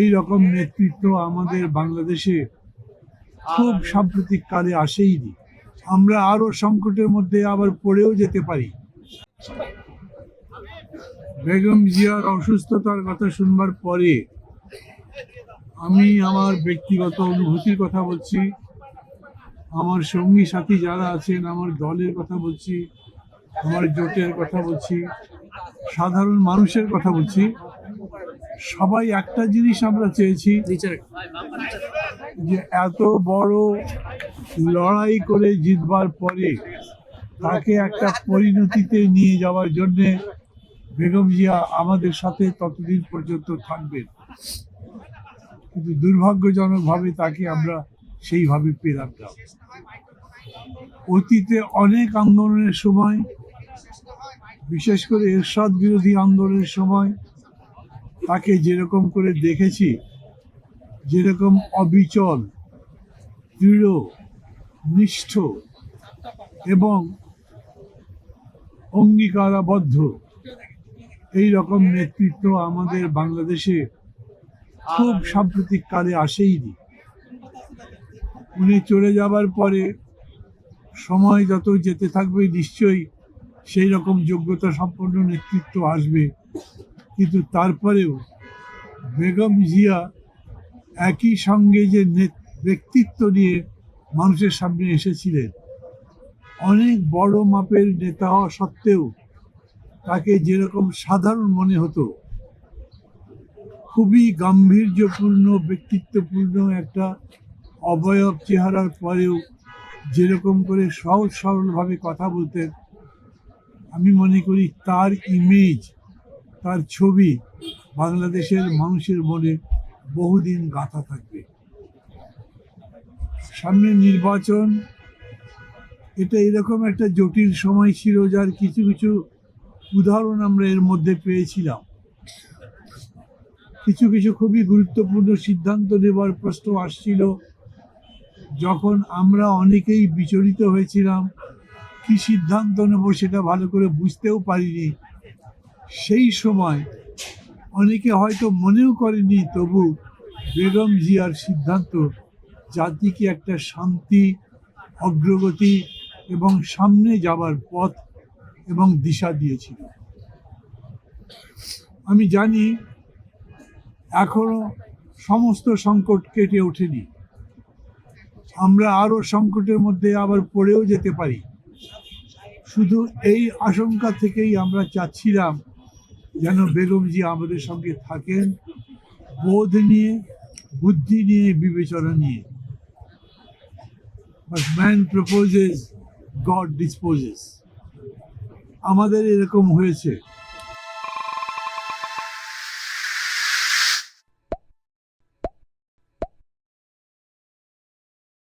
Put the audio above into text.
এই রকম নেতৃত্ব আমাদের বাংলাদেশে খুব সাম্প্রতিক কালে আসেইনি। আমরা আরো সংকটের মধ্যে আবার পড়েও যেতে পারি। বেগম জিয়ার অসুস্থতার কথা শুনবার পরে আমি আমার ব্যক্তিগত অনুভূতির কথা বলছি, আমার সঙ্গী সাথী যারা আছেন, আমার দলের কথা বলছি, আমার জোটের কথা বলছি, সাধারণ মানুষের কথা বলছি। সবাই একটা জিনিস আমরা চেয়েছি যে এত বড় লড়াই করে জিতবার পরে তাকে একটা পরিণতিতে নিয়ে যাওয়ার জন্যে বেগম জিয়া আমাদের সাথে ততদিন পর্যন্ত থাকবেন। কিন্তু দুর্ভাগ্যজনকভাবে তাকে আমরা সেইভাবে পেলাম না। অতীতে অনেক আন্দোলনের সময়, বিশেষ করে এরশাদ বিরোধী আন্দোলনের সময় তাকে যেরকম করে দেখেছি, যেরকম অবিচল, দৃঢ়, নিষ্ঠ এবং অঙ্গীকারাবদ্ধ এই রকম নেতৃত্ব আমাদের বাংলাদেশে খুব সাম্প্রতিক কালে আসেইনি। উনি চলে যাবার পরে সময় যত যেতে থাকবে নিশ্চয়ই সেই রকম যোগ্যতা সম্পন্ন নেতৃত্ব আসবে, কিন্তু তারপরেও বেগম জিয়া একই সঙ্গে যে ব্যক্তিত্ব নিয়ে মানুষের সামনে এসেছিলেন, অনেক বড় মাপের নেতা হওয়া সত্ত্বেও তাকে যেরকম সাধারণ মনে হতো, খুবই গাম্ভীর্যপূর্ণ ব্যক্তিত্বপূর্ণ একটা অবয়ব চেহারার পরেও যেরকম করে সহজ সরলভাবে কথা বলতেন, আমি মনে করি তার ইমেজ, তার ছবি বাংলাদেশের মানুষের মনে বহুদিন গাঁথা থাকবে। সামনে নির্বাচন, এটা এরকম একটা জটিল সময় ছিল যার কিছু কিছু উদাহরণ আমরা এর মধ্যে পেয়েছিলাম। কিছু কিছু খুবই গুরুত্বপূর্ণ সিদ্ধান্ত নেবার প্রশ্ন আসছিল, যখন আমরা অনেকেই বিচলিত হয়েছিলাম, কি সিদ্ধান্ত নেব সেটা ভালো করে বুঝতেও পারিনি। সেই সময় অনেকে হয়তো মনেও করেনি, তবু বেগম জিয়ার সিদ্ধান্ত জাতিকে একটা শান্তি, অগ্রগতি এবং সামনে যাবার পথ এবং দিশা দিয়েছিল। আমি জানি এখনো সমস্ত সংকট কেটে ওঠেনি, আমরা আরো সংকটের মধ্যে আবার পড়েও যেতে পারি। শুধু এই আশঙ্কা থেকেই আমরা চাচ্ছিলাম যেন বেগম জিয়া আমাদের সঙ্গে থাকেন, বোধ নিয়ে, বুদ্ধি নিয়ে, বিবেচনা নিয়ে। But man proposes, God disposes. আমাদের এরকম হয়েছে।